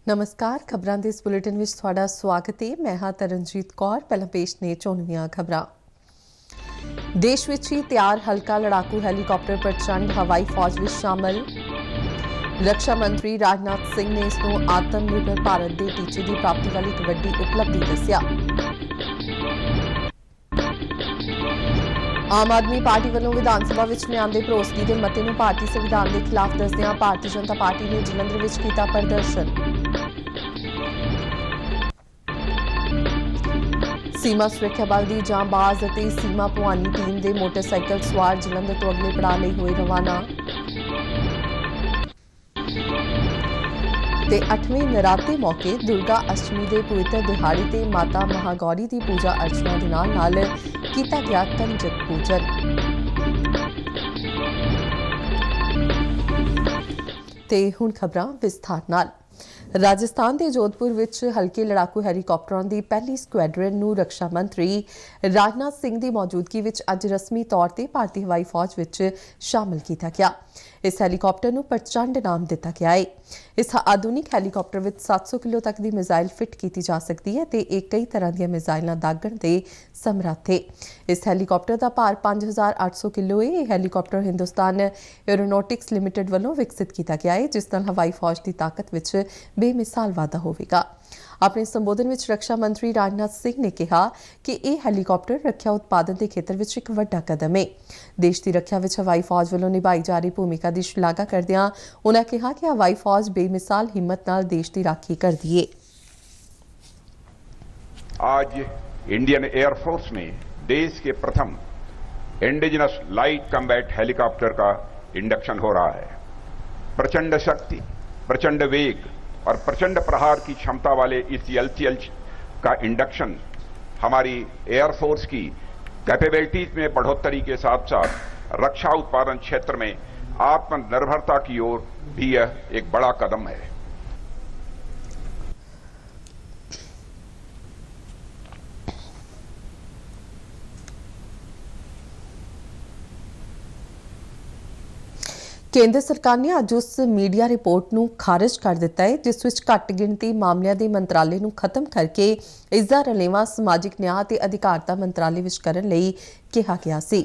नमस्कार, खबरां दे इस बुलेटिन विच तुहाडा स्वागत है। मैं हां तरनजीत कौर। पहला पेश ने चोणवीआं खबरां। देश विच ही तैयार हल्का लड़ाकू हैलीकॉप्टर प्रचंड हवाई फौज विच शामिल। रक्षा मंत्री राजनाथ सिंह ने इसनूं आत्मनिर्भर भारत दे टीचे की प्राप्ति वाली एक वड्डी उपलब्धि दस्सिया। आम आदमी पार्टी वालों विधान सभा विच लिआंदे भरोसगी दे मते नूं भारतीय संविधान के खिलाफ दसदिआं भारतीय जनता पार्टी ने जलंधर विच कीता प्रदर्शन। सीमा सुरक्षा बल की जांबाज और सीमा भवानी टीम के मोटरसाइकिल सवार जलंधर तो अगले पड़ाव लिए हुए रवाना। ते 8वें नराते मौके दुर्गा अष्टमी के पवित्र दिहाड़े ते माता महागौरी की पूजा अर्चना के नाल कीता गया कंजक पूजन। ते हुण खबरां विस्तार नाल। राजस्थान के जोधपुर विच हल्के लड़ाकू हैलीकॉप्टरों की पहली स्क्वाड्रन नूं रक्षा मंत्री राजनाथ सिंह की मौजूदगी विच अज रस्मी तौर पर भारतीय हवाई फौज विच शामिल किया गया। इस हैलीकॉप्टर नूं प्रचंड नाम दिता गया है। इस आधुनिक हैलीकॉप्टर विच 700 किलो तक की मिसाइल फिट की जा सकती है ते एक कई तरह दी मिसाइलां दागण दे समर्थ है। इस हैलीकॉप्टर का भार 5800 किलो है। यह हैलीकॉप्टर हिंदुस्तान एरोनॉटिक्स लिमिटेड वालों विकसित किया गया है, जिस नाल हवाई फौज की ताकत विच बेमिसाल वाधा होवेगा। अपने संबोधन विच रक्षा मंत्री राजनाथ सिंह ने कहा कि यह हैलीकॉप्टर रक्षा उत्पादन के खेतर विच एक वड्डा कदम है। देश की रक्षा विच हवाई फौज वालों निभाई जा रही भूमिका की शलाघा करदिआं उन्होंने कहा कि हवाई फौज बेमिसाल हिम्मत नाल देश की राखी करदी है। आज इंडियन एयरफोर्स में देश के प्रथम इंडिजिनस लाइट कॉम्बैट हेलीकॉप्टर का इंडक्शन हो रहा है। प्रचंड शक्ति, प्रचंड वेग और प्रचंड प्रहार की क्षमता वाले इस एलसीएल का इंडक्शन हमारी एयरफोर्स की कैपेबिलिटीज में बढ़ोतरी के साथ साथ रक्षा उत्पादन क्षेत्र में आत्मनिर्भरता की ओर भी यह एक बड़ा कदम है। केंद्र सरकार ने अज उस मीडिया रिपोर्ट नूं खारिज कर दिता है जिस विच घट गिणती मामलिਆਂ ਦੇ मंत्रालय नूं खत्म करके इसका रलेवा समाजिक न्याय ते अधिकारिता मंत्रालय विच करन लई कहा गया सी।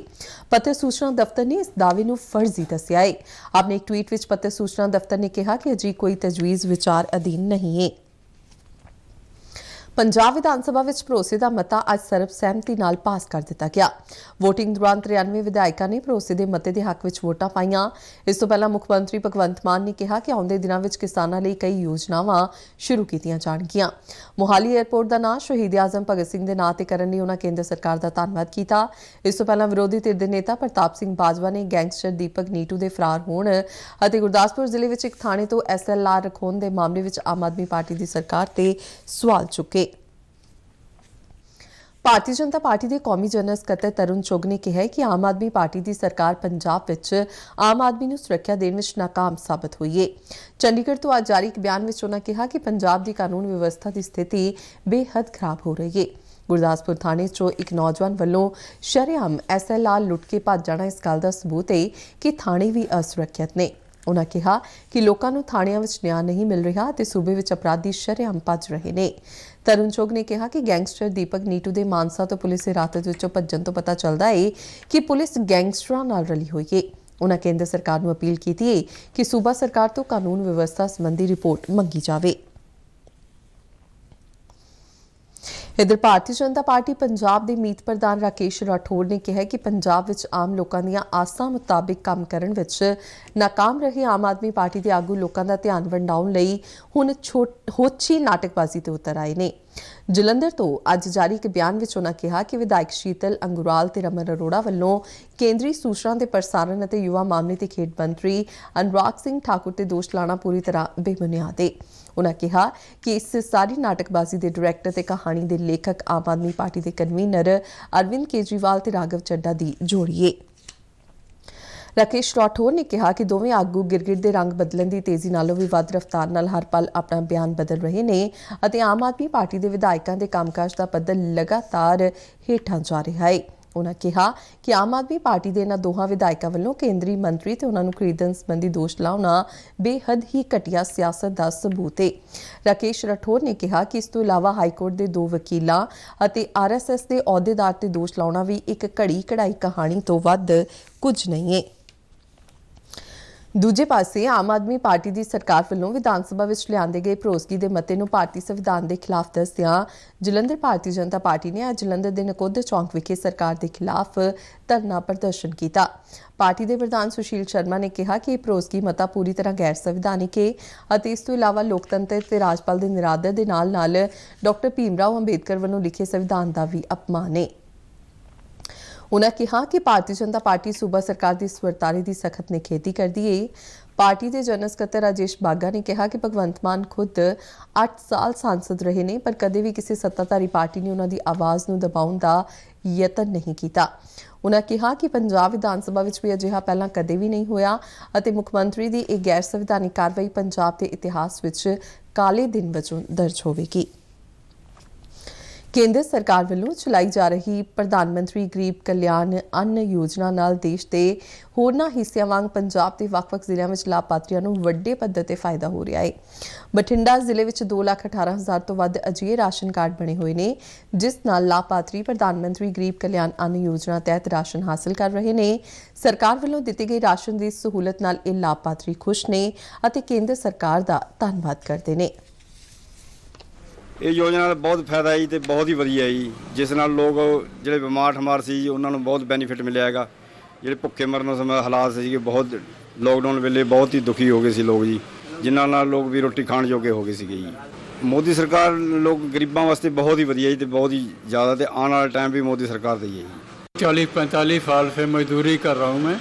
पत्र सूचना दफ्तर ने इस दावे नूं फर्जी दस्सिया है। अपने एक ट्वीट विच पत्र सूचना दफ्तर ने कहा कि अजी कोई तजवीज़ विचार अधीन नहीं है। पंजाब विधान सभा विच भरोसे का मता अज सर्बसहमति नाल पास कर दिता गया। वोटिंग दौरान 93 विधायकों ने भरोसे के मते के हक विच वोटां पाईआं। इस तो पहला मुख मंत्री भगवंत मान ने कहा कि आउंदे दिनां विच किसानां लई कई योजनावां शुरू कीतीआं जाणगीआं। मोहाली एयरपोर्ट का नाम शहीद आजम भगत सिंह के नां ते करन लई उन्हां केंद्र सरकार का धन्नवाद किया। इस तो पहला विरोधी धिर दे नेता प्रताप सिंह बाजवा ने गैंगस्टर दीपक नीटू के फरार होने और गुरदासपुर जिले में एक थाने तो SLR रखोण के मामले में आम आदमी पार्टी की सरकार ते सवाल चुके। भारतीय जनता पार्टी के कौमी जनरल सकत्तर तरुण चुग ने कहा कि आम आदमी पार्टी की सरकार पंजाब विच आम आदमी नूं सुरक्षा देने में नाकाम साबित हुई है। चंडीगढ़ तो आज जारी एक बयान में उन्होंने कहा कि पंजाब की कानून व्यवस्था की स्थिति बेहद खराब हो रही है। गुरदासपुर थाने चो एक नौजवान वालों शरेआम SLR लुट के भज जाना इस गल का सबूत है कि थाने भी असुरक्षित ने। उन्होंने कहा कि लोगों को थाणियां विच न्याय नहीं मिल रहा ते सूबे विच अपराधी शरेआम भज रहे ने। तरुण चोग ने कहा कि गैंगस्टर दीपक नीटू के मानसा तो पुलिस हिरासत विचों भज्जण तो पता चलता है कि पुलिस गैंगस्टरां नाल रली हुई है। उन्होंने केंद्र सरकार नूं अपील की है कि सूबा सरकार तो कानून व्यवस्था संबंधी रिपोर्ट मंगी जाए। इधर भारतीय जनता पार्टी पंजाब के मीत प्रधान राकेश राठौर ने कहा कि पंजाब विच आम लोगों दी आसां मुताबिक काम करन विच नाकाम रहे आम आदमी पार्टी के आगू लोगों का ध्यान वंडाउण लई हुण होछी नाटकबाजी ते उतर आए ने। जलंधर तो अज जारी एक बयान विच उन्होंने कहा कि विधायक शीतल अंगुराल ते रमन अरोड़ा वालों केंद्रीय सूचना ते प्रसारण अते युवा मामले ते खेड मंत्री अनुराग सिंह ठाकुर ते दोष लाना पूरी तरह बेबुनियाद है। उन्होंने कहा कि इस सारी नाटकबाजी के डायरैक्टर ते कहानी के लेखक आम आदमी पार्टी के कन्वीनर अरविंद केजरीवाल ते राघव चड्ढा की जोड़ी है। राकेश राठौर ने कहा कि दोवें आगू गिरगिट के रंग बदलने की तेजी नालों भी वध रफ्तार नाल हर पल अपना बयान बदल रहे ने अते आम आदमी पार्टी के विधायकों के कामकाज का पद्धर लगातार हेठां जा रहा है। उन्होंने कहा कि आम आदमी पार्टी के इन्हां दोहां विधायकों वालों केंद्रीय मंत्री ते उन्हां नूं खरीदण संबंधी दोष लाउणा बेहद ही घटिया सियासत का सबूत है। राकेश राठौर ने कहा कि इस तों इलावा हाईकोर्ट के 2 वकीलां अते RSS के अहुदेदार ते दोष लाउणा भी एक घड़ी कढ़ाई कहानी तो वध कुछ नहीं है। दूजे पासे आम आदमी पार्टी की सरकार वालों विधान सभा विच लिआंदे गए भरोसगी के मते नूं भारतीय संविधान के खिलाफ दसदिआं जलंधर भारतीय जनता पार्टी ने अज जलंधर के नकोदर चौंक विखे सरकार के खिलाफ धरना प्रदर्शन किया। पार्टी के प्रधान सुशील शर्मा ने कहा कि भरोसगी मता पूरी तरह गैर संविधानिक है और इस तों इलावा लोकतंत्र ते राजपाल के निरादर के नाल डॉक्टर भीमराव अंबेडकर वालों लिखे संविधान का भी अपमान है। उन्होंने कहा कि भारतीय जनता पार्टी सूबा सरकार की इस वर्तारे की सख्त निखेधी करती है। पार्टी के जनरल सकत्तर राजेश बाघा ने कहा कि भगवंत मान खुद 8 साल सांसद रहे ने पर कदे भी किसी सत्ताधारी पार्टी ने उन्होंने आवाज़ नूं दबाउण दा यतन नहीं किया। उन्होंने कहा कि पंजाब विधान सभा विच भी अजिहा पहलां कदे भी नहीं होया अते मुख्यमंत्री की एक गैर संविधानिक कार्रवाई पंजाब के इतिहास विच काले दिन वजों दर्ज होवेगी। केंद्र सरकार वालों चलाई जा रही प्रधानमंत्री गरीब कल्याण अन्न योजना नाल देश के होरना हिस्सियां वांग पंजाब के ਵੱਖ-ਵੱਖ ਜ਼ਿਲ੍ਹਿਆਂ ਵਿੱਚ ਲਾਭਪਾਤਰੀਆਂ ਨੂੰ ਵੱਡੇ ਪੱਧਰ ਤੇ ਫਾਇਦਾ ਹੋ ਰਿਹਾ ਹੈ। ਬਠਿੰਡਾ ਜ਼ਿਲ੍ਹੇ ਵਿੱਚ 2,18,000 ਤੋਂ ਵੱਧ ਅਜਿਹੇ ਰਾਸ਼ਨ ਕਾਰਡ ਬਣੇ ਹੋਏ ਨੇ ਜਿਸ ਨਾਲ ਲਾਭਪਾਤਰੀ ਪ੍ਰਧਾਨਮੰਤਰੀ ਗਰੀਬ ਕਲਿਆਣ ਅੰਨ ਯੋਜਨਾ ਤਹਿਤ ਰਾਸ਼ਨ ਹਾਸਲ ਕਰ ਰਹੇ ਨੇ। ਸਰਕਾਰ ਵੱਲੋਂ ਦਿੱਤੀ ਗਈ ਰਾਸ਼ਨ ਦੀ ਸਹੂਲਤ ਨਾਲ ਇਹ ਲਾਭਪਾਤਰੀ ਖੁਸ਼ ਨੇ ਅਤੇ ਕੇਂਦਰ ਸਰਕਾਰ ਦਾ ਧੰਨਵਾਦ ਕਰਦੇ ਨੇ। ਇਹ ਯੋਜਨਾ ਦਾ ਬਹੁਤ ਫਾਇਦਾ ਹੈ ਤੇ ਬਹੁਤ ਹੀ ਵਧੀਆ ਹੈ ਜਿਸ ਨਾਲ ਲੋਕ ਜਿਹੜੇ ਬਿਮਾਰ ਠਮਾਰ ਸੀ ਉਹਨਾਂ ਨੂੰ ਬਹੁਤ ਬੈਨੀਫਿਟ ਮਿਲਿਆ ਹੈਗਾ। ਜਿਹੜੇ ਭੁੱਖੇ ਮਰਨ ਸਮੇਂ ਹਾਲਾਤ ਸੀਗੇ ਬਹੁਤ ਲੋਕਡਾਊਨ ਵੇਲੇ ਬਹੁਤ ਹੀ ਦੁਖੀ ਹੋ ਗਏ ਸੀ ਲੋਕ ਜੀ ਜਿਨ੍ਹਾਂ ਨਾਲ ਲੋਕ ਵੀ ਰੋਟੀ ਖਾਣ ਜੋਗੇ ਹੋ ਗਏ ਸੀਗੇ ਜੀ। ਮੋਦੀ ਸਰਕਾਰ ਲੋਕ ਗਰੀਬਾਂ ਵਾਸਤੇ ਬਹੁਤ ਹੀ ਵਧੀਆ ਤੇ ਬਹੁਤ ਹੀ ਜ਼ਿਆਦਾ ਤੇ ਆਉਣ ਵਾਲਾ टाइम भी मोदी सरकार ਦਾ ਹੀ है जी। 40-45 साल से मजदूरी कर रहा हूँ मैं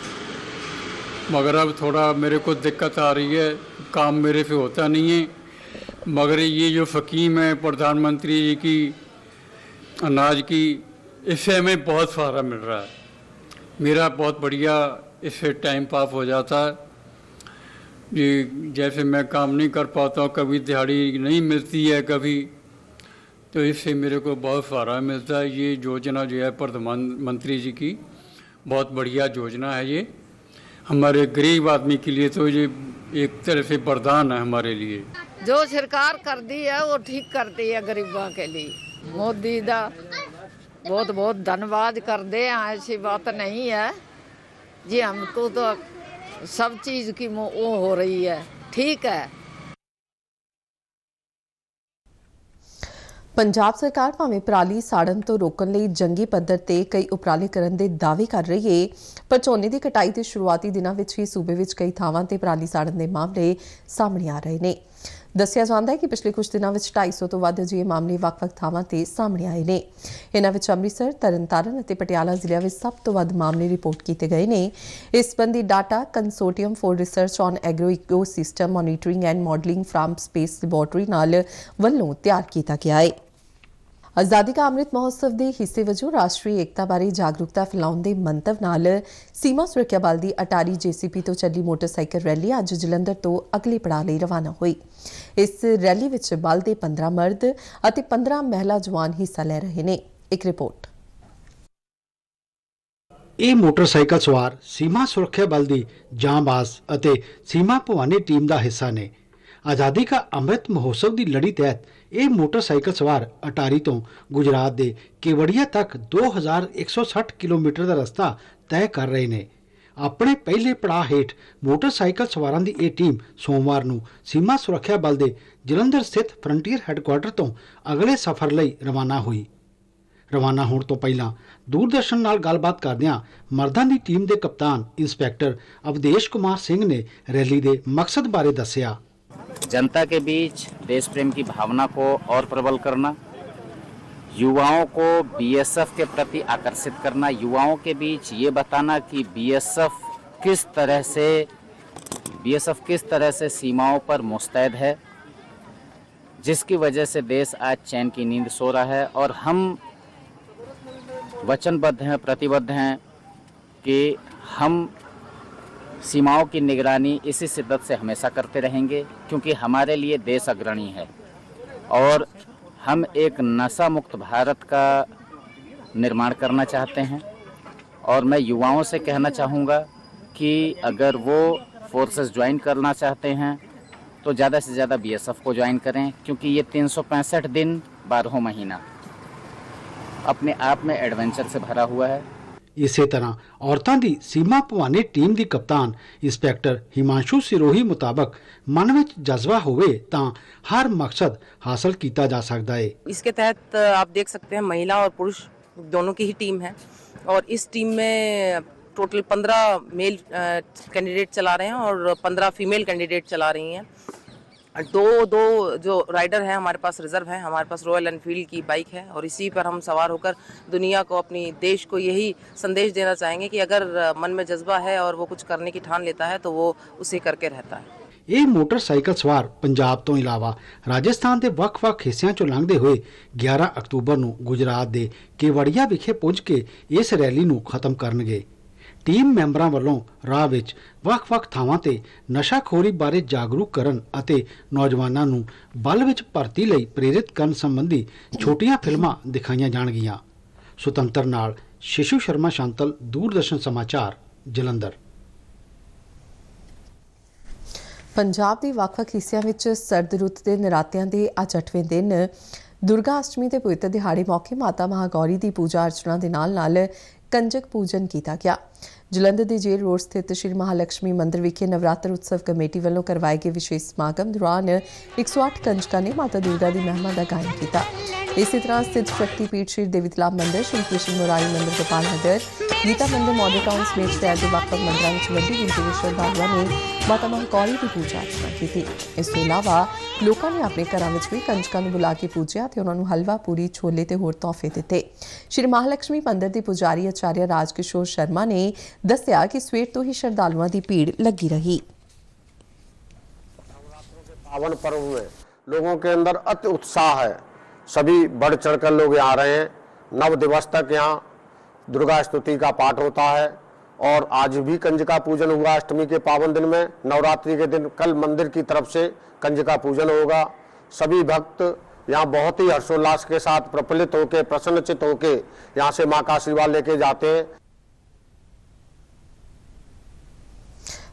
मगर अब थोड़ा मेरे को दिक्कत आ रही है काम मेरे से होता नहीं है मगर ये जो स्कीम है प्रधानमंत्री जी की अनाज की इससे हमें बहुत सहारा मिल रहा है। मेरा बहुत बढ़िया इससे टाइम पास हो जाता है। ये जैसे मैं काम नहीं कर पाता हूँ कभी दिहाड़ी नहीं मिलती है कभी तो इससे मेरे को बहुत सहारा मिलता है। ये योजना जो है प्रधानमंत्री जी की बहुत बढ़िया योजना है। ये हमारे गरीब आदमी के लिए तो ये एक तरह से वरदान है हमारे लिए। जो सरकार करती है वो ठीक करती है गरीबों के लिए। मोदी का बहुत बहुत धन्यवाद करते हैं। ऐसी बात नहीं है जी हमको तो सब चीज़ की वो हो रही है ठीक है। पंजाब सरकार भावें पराली साड़न तो रोकण लई जंगी पद्धर ते कई उपराले करन दे दावे कर रही है पर झोने की कटाई के शुरुआती दिनों में ही सूबे में कई थावां ते पराली साड़न के मामले सामने आ रहे हैं। दस्सिया जांदा है कि पिछले कुछ दिनों में 250 तो वध अजिहे मामले ਵੱਖ-ਵੱਖ ਥਾਵਾਂ ਤੇ ਸਾਹਮਣੇ ਆਏ ਨੇ। इन्हां विच ਅੰਮ੍ਰਿਤਸਰ, ਤਰਨਤਾਰਨ ਅਤੇ ਪਟਿਆਲਾ ਜ਼ਿਲ੍ਹਿਆਂ ਵਿੱਚ ਸਭ ਤੋਂ ਵੱਧ ਮਾਮਲੇ ਰਿਪੋਰਟ ਕੀਤੇ ਗਏ ਨੇ। ਇਸ ਸੰਬੰਧੀ data consortium for research on agro ecosystem monitoring and modelling from space laboratory नाल ਵੱਲੋਂ ਤਿਆਰ ਕੀਤਾ ਗਿਆ है। आज़ादी का अमृत महोत्सव के हिस्से वजों राष्ट्रीय एकता बारे जागरूकता फैलाउण दे मंतव नाल सीमा सुरक्षा बल की अटारी JCP तो चली मोटरसाइकिल रैली अज जलंधर तो अगले पड़ाव लई रवाना हुई। इस रैली विच बल के 15 मर्द और 15 महिला जवान हिस्सा ले रहे हैं। एक रिपोर्ट। ਇਹ मोटरसाइकिल सवार सीमा सुरक्षा बल की जांबाज ਅਤੇ सीमा भवानी टीम का हिस्सा ने। आज़ादी का अमृत महोत्सव की लड़ी तहत ਇਹ मोटरसाइकिल सवार अटारी तो गुजरात के केवड़िया तक 2160 किलोमीटर का रस्ता तय कर रहे हैं। अपने पहले पड़ाव हेठ मोटरसाइकिल सवारों की यह टीम सोमवार को सीमा सुरक्षा बल के जलंधर स्थित फ्रंटियर हैडकुआटर तो अगले सफर लई रवाना हुई। रवाना होने तो पहला दूरदर्शन नाल गलबात करदियां मर्दां दी टीम के कप्तान इंस्पैक्टर अवधेश कुमार सिंह ने रैली के मकसद बारे दस्सिया। जनता के बीच देश प्रेम की भावना को और प्रबल करना, युवाओं को BSF के प्रति आकर्षित करना, युवाओं के बीच ये बताना कि BSF किस तरह से सीमाओं पर मुस्तैद है जिसकी वजह से देश आज चैन की नींद सो रहा है और हम वचनबद्ध हैं, प्रतिबद्ध हैं कि हम सीमाओं की निगरानी इसी शिद्दत से हमेशा करते रहेंगे क्योंकि हमारे लिए देश अग्रणी है और हम एक नशा मुक्त भारत का निर्माण करना चाहते हैं। और मैं युवाओं से कहना चाहूँगा कि अगर वो फोर्सेस ज्वाइन करना चाहते हैं तो ज़्यादा से ज़्यादा बीएसएफ को ज्वाइन करें, क्योंकि ये 365 दिन 12 महीना अपने आप में एडवेंचर से भरा हुआ है। ਇਸੇ ਤਰ੍ਹਾਂ ਔਰਤਾਂ ਦੀ ਸੀਮਾ ਭਵਾਨੀ ਟੀਮ ਦੀ ਕਪਤਾਨ ਇੰਸਪੈਕਟਰ ਹਿਮਾਂਸ਼ੂ ਸਿਰੋਹੀ ਮੁਤਾਬਕ ਮਨ ਵਿੱਚ ਜਜ਼ਬਾ ਹੋਵੇ ਤਾਂ ਹਰ ਮਕਸਦ ਹਾਸਲ ਕੀਤਾ ਜਾ ਸਕਦਾ ਹੈ। इसके तहत आप देख सकते हैं महिला और पुरुष दोनों की ही टीम है और इस टीम में टोटल 15 मेल कैंडिडेट चला रहे हैं और 15 फीमेल कैंडिडेट चला रही हैं। दो जो राइडर हैं हमारे पास रिजर्व हैं, हमारे पास रॉयल एनफील्ड की बाइक है और इसी पर हम सवार होकर दुनिया को, अपनी देश को यही संदेश देना चाहेंगे कि अगर मन में जज्बा है और वो कुछ करने की ठान लेता है तो वो उसे करके रहता है। ਇਹ ਮੋਟਰਸਾਈਕਲ ਸਵਾਰ ਪੰਜਾਬ ਤੋਂ ਇਲਾਵਾ ਰਾਜਸਥਾਨ ਦੇ ਵੱਖ-ਵੱਖ ਹਿੱਸਿਆਂ ਚੋਂ ਲੰਘਦੇ ਹੋਏ 11 ਅਕਤੂਬਰ ਨੂੰ ਗੁਜਰਾਤ ਦੇ ਕੇਵੜੀਆ ਵਿਖੇ ਪਹੁੰਚ ਕੇ ਇਸ ਰੈਲੀ ਨੂੰ ਖਤਮ ਕਰਨਗੇ। ਟੀਮ ਮੈਂਬਰਾਂ ਵੱਲੋਂ ਰਾਹ ਵਿੱਚ ਵੱਖ-ਵੱਖ ਥਾਵਾਂ ਤੇ ਨਸ਼ਾਖੋਰੀ ਬਾਰੇ ਜਾਗਰੂਕ ਕਰਨ ਅਤੇ ਨੌਜਵਾਨਾਂ ਨੂੰ ਬਲ ਵਿੱਚ ਭਰਤੀ ਲਈ ਪ੍ਰੇਰਿਤ ਕਰਨ ਸੰਬੰਧੀ ਛੋਟੀਆਂ ਫਿਲਮਾਂ ਦਿਖਾਈਆਂ ਜਾਣਗੀਆਂ। ਸੁਤੰਤਰ ਨਾਲ ਸ਼ਿਸ਼ੂ ਸ਼ਰਮਾ ਸ਼ਾਂਤਲ, ਦੂਰਦਰਸ਼ਨ ਸਮਾਚਾਰ, ਜਲੰਧਰ। ਪੰਜਾਬ ਦੇ ਵੱਖ-ਵੱਖ ਹਿੱਸਿਆਂ ਵਿੱਚ ਸਰਦ ਰੁੱਤ ਦੇ ਨਰਾਤਿਆਂ ਦੇ ਅੱਜ 8ਵੇਂ ਦਿਨ ਦੁਰਗਾ ਅਸ਼ਟਮੀ ਦੇ ਪਵਿੱਤਰ ਦਿਹਾੜੇ ਮੌਕੇ ਮਾਤਾ ਮਹਾਗੌਰੀ ਦੀ ਪੂਜਾ ਅਰਚਨਾ ਦੇ ਨਾਲ ਕੰਜਕ ਪੂਜਨ ਕੀਤਾ ਗਿਆ। ਜਲੰਧਰ ਦੇ ਜੇਲ੍ਹ ਰੋਡ ਸਥਿਤ ਸ਼੍ਰੀ ਮਹਾਲక్ష్ਮੀ ਮੰਦਿਰ ਵਿਖੇ ਨਵਰਾਤਰ ਉਤਸਵ ਕਮੇਟੀ ਵੱਲੋਂ ਕਰਵਾਏ ਗਏ ਵਿਸ਼ੇਸ਼ ਸਮਾਗਮ ਦੌਰਾਨ 108 ਕੰਜਕਾਂ ਨੇ ਮਾਤਾ ਦੁਰਗਾ ਦੀ ਮਹਿਮਾ ਦਾ ਗਾਇਨ ਕੀਤਾ। ਇਸੇ ਤਰ੍ਹਾਂ ਸਥਿਤ ਸ਼ਕਤੀ ਪੀਠ ਸ਼੍ਰੀ ਦੇਵੀ ਤਲਾਬ ਮੰਦਿਰ, ਸ਼੍ਰੀ ਕ੍ਰਿਸ਼ਨ ਮੁਰਾਰੀ ਮੰਦਿਰ, ਗੋਪਾਲ ਨਗਰ, ਗੀਤਾ ਮੰਦਿਰ, ਮਾਡਲ ਟਾਊਨ ਸਮੇਤ ਸ਼ਹਿਰ ਦੇ ਵੱਖ-ਵੱਖ ਮੰਦਰਾਂ ਵਿੱਚ ਵੱਡੀ ਗਿਣਤੀ ਵਿੱਚ ਸ਼ਰਧਾਲੂਆਂ ਨੇ ਮਾਤਾ ਮਹਾਗੌਰੀ ਦੀ ਪੂਜਾ ਅਰਚਨਾ ਕੀਤੀ। ਇਸ ਤੋਂ ਇਲਾਵਾ ਲੋਕਾਂ ਨੇ ਆਪਣੇ ਘਰਾਂ ਵਿੱਚ ਵੀ ਕੰਜਕਾਂ ਨੂੰ ਬੁਲਾ ਕੇ ਪੂਜਿਆ ਤੇ ਉਹਨਾਂ ਨੂੰ ਹਲਵਾ, ਪੂਰੀ, ਛੋਲੇ ਤੇ ਹੋਰ ਤੋਹਫੇ ਦਿੱਤੇ। ਸ਼੍ਰੀ ਮਹਾਲక్ష్ਮੀ ਮੰਦਿਰ ਦੇ ਪੁਜਾਰੀ ਆਚਾਰਿਆ ਰਾਜਕਿਸ਼ੋਰ ਸ਼ਰਮਾ ਨੇ ਦੱਸਿਆ कि सवेर तो ही श्रद्धालुओं की भीड़ लगी रही। पावन पर्व में लोगों के अंदर अति उत्साह है, सभी बढ़ चढ़कर लोग यहाँ रहे हैं। 9 दिवस तक यहाँ दुर्गा स्तुति का पाठ होता है और आज भी कंजका पूजन हुआ अष्टमी के पावन दिन में। नवरात्रि के दिन कल मंदिर की तरफ से कंजका पूजन होगा। सभी भक्त यहाँ बहुत ही हर्षोल्लास के साथ प्रफुल्लित होकर, प्रसन्नचित होकर यहाँ से माँ का आशीर्वाद लेके जाते हैं।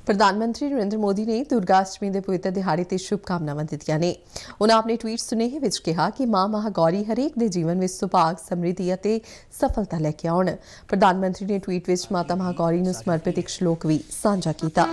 प्रधानमंत्री नरेंद्र मोदी ने दुर्गा अष्टमी के पवित्र दिहाड़े ते शुभकामनावां दित्तियां ने। उन्होंने अपने ट्वीट सुनेहे विच कहा कि मां महागौरी हरेक दे जीवन में सुभाग, समृद्धि अते सफलता लैके आउण। प्रधानमंत्री ने ट्वीट विच माता महागौरी नूं समर्पित एक श्लोक भी साझा कीता।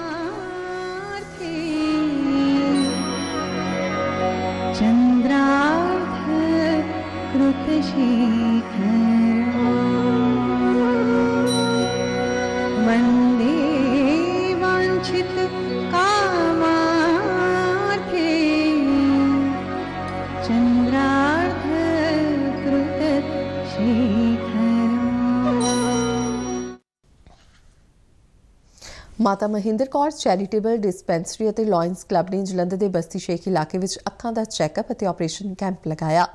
ਮਾਤਾ ਮਹਿੰਦਰ ਕੌਰ ਚੈਰੀਟੇਬਲ ਡਿਸਪੈਂਸਰੀ ਅਤੇ ਲਾਇਨਸ ਕਲੱਬ ਨੇ ਜਲੰਧਰ ਦੇ ਬਸਤੀ ਸ਼ੇਖ ਇਲਾਕੇ ਵਿੱਚ ਅੱਖਾਂ ਦਾ ਚੈੱਕਅਪ ਅਤੇ ਆਪਰੇਸ਼ਨ ਕੈਂਪ ਲਗਾਇਆ।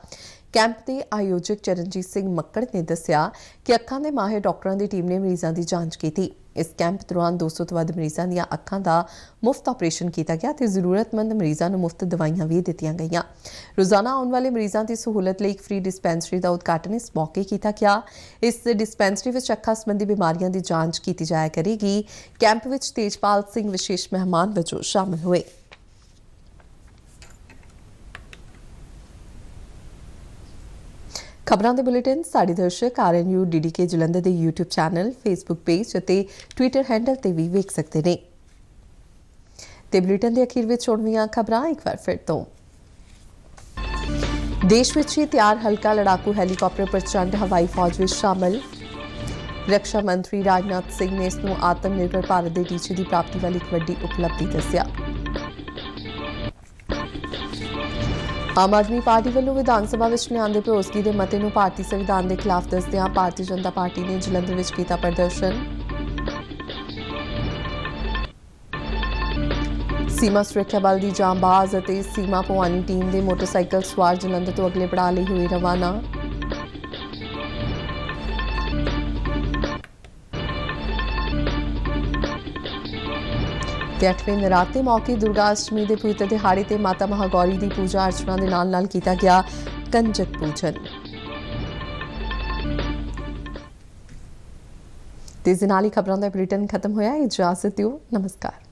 ਕੈਂਪ ਦੇ ਆਯੋਜਕ ਚਰਨਜੀਤ ਸਿੰਘ ਮੱਕੜ ਨੇ ਦੱਸਿਆ ਕਿ ਅੱਖਾਂ ਦੇ ਮਾਹਿਰ ਡਾਕਟਰਾਂ ਦੀ ਟੀਮ ਨੇ ਮਰੀਜ਼ਾਂ ਦੀ ਜਾਂਚ ਕੀਤੀ। ਇਸ ਕੈਂਪ ਦੌਰਾਨ 200 ਤੋਂ ਵੱਧ ਮਰੀਜ਼ਾਂ ਦੀਆਂ ਅੱਖਾਂ ਦਾ ਮੁਫਤ ਆਪਰੇਸ਼ਨ ਕੀਤਾ ਗਿਆ ਤੇ ਜ਼ਰੂਰਤਮੰਦ ਮਰੀਜ਼ਾਂ ਨੂੰ ਮੁਫਤ ਦਵਾਈਆਂ ਵੀ ਦਿੱਤੀਆਂ ਗਈਆਂ। ਰੋਜ਼ਾਨਾ ਆਉਣ ਵਾਲੇ ਮਰੀਜ਼ਾਂ ਦੀ ਸਹੂਲਤ ਲਈ ਇੱਕ ਫ੍ਰੀ ਡਿਸਪੈਂਸਰੀ ਦਾ ਉਦਘਾਟਨ ਇਸ ਮੌਕੇ ਕੀਤਾ ਗਿਆ। ਇਸ ਡਿਸਪੈਂਸਰੀ ਵਿੱਚ ਅੱਖਾਂ ਸੰਬੰਧੀ ਬਿਮਾਰੀਆਂ ਦੀ ਜਾਂਚ ਕੀਤੀ ਜਾਇਆ ਕਰੇਗੀ। ਕੈਂਪ ਵਿੱਚ ਤੇਜਪਾਲ ਸਿੰਘ ਵਿਸ਼ੇਸ਼ ਮਹਿਮਾਨ ਵਜੋਂ ਸ਼ਾਮਲ ਹੋਏ। ਖਬਰਾਂ ਦੇ ਬੁਲੇਟਿਨ ਸਾਡੇ ਦਰਸ਼ਕ RNU DDK ਜਲੰਧਰ ਦੇ YouTube ਚੈਨਲ, Facebook ਪੇਜ ਅਤੇ Twitter ਹੈਂਡਲ ਤੇ ਵੀ ਵੇਖ ਸਕਦੇ ਨੇ। ਤੇ ਬੁਲੇਟਿਨ ਦੇ ਅਖੀਰ ਵਿੱਚ ਚੋਣਵੀਆਂ ਖਬਰਾਂ ਇੱਕ ਵਾਰ ਫਿਰ ਤੋਂ। ਦੇਸ਼ ਵਿੱਚ ਹੀ ਤਿਆਰ ਹਲਕਾ ਲੜਾਕੂ ਹੈਲੀਕਾਪਟਰ ਪ੍ਰਚੰਡ ਹਵਾਈ ਫੌਜ ਵਿੱਚ ਸ਼ਾਮਲ। ਰੱਖਿਆ ਮੰਤਰੀ ਰਾਜਨਾਥ ਸਿੰਘ ਨੇ ਇਸ ਨੂੰ ਆਤਮ ਨਿਰਭਰ ਭਾਰਤ ਦੇ ਟੀਚੇ ਦੀ ਪ੍ਰਾਪਤੀ ਵਾਲੀ ਇੱਕ ਵੱਡੀ ਉਪਲਬਧੀ ਦੱਸਿਆ। ਆਮ ਆਦਮੀ ਪਾਰਟੀ ਵੱਲੋਂ ਵਿਧਾਨ ਸਭਾ ਵਿੱਚ ਲਿਆਂਦੇ ਭਰੋਸਗੀ ਦੇ ਮਤੇ ਨੂੰ ਭਾਰਤੀ ਸੰਵਿਧਾਨ ਦੇ ਖਿਲਾਫ ਦੱਸਦਿਆਂ ਭਾਰਤੀ ਜਨਤਾ ਪਾਰਟੀ ਨੇ ਜਲੰਧਰ ਵਿੱਚ ਕੀਤਾ ਪ੍ਰਦਰਸ਼ਨ। ਸੀਮਾ ਸੁਰੱਖਿਆ ਬਲ ਦੀ ਜਾਂਬਾਜ਼ ਅਤੇ ਸੀਮਾ ਭਵਾਨੀ ਟੀਮ ਦੇ ਮੋਟਰਸਾਈਕਲ ਸਵਾਰ ਜਲੰਧਰ ਤੋਂ ਅਗਲੇ ਪੜਾਅ ਲਈ ਹੋਏ ਰਵਾਨਾ। ਤੇ 8ਵੇਂ ਨਰਾਤੇ ਮੌਕੇ ਦੁਰਗਾ ਅਸ਼ਟਮੀ ਦੇ ਪਵਿੱਤਰ ਦਿਹਾੜੇ ਤੇ ਮਾਤਾ ਮਹਾਗੌਰੀ ਦੀ ਪੂਜਾ ਅਰਚਨਾ ਦੇ ਨਾਲ ਕੀਤਾ ਗਿਆ ਕੰਜਕ ਪੂਜਨ। ਤੇ ਇਸ ਨਾਲ ਹੀ ਖਬਰਾਂ ਦਾ ਬੁਲੇਟਿਨ ਖਤਮ ਹੋਇਆ। ਇਜਾਜ਼ਤ ਦਿਓ, ਨਮਸਕਾਰ।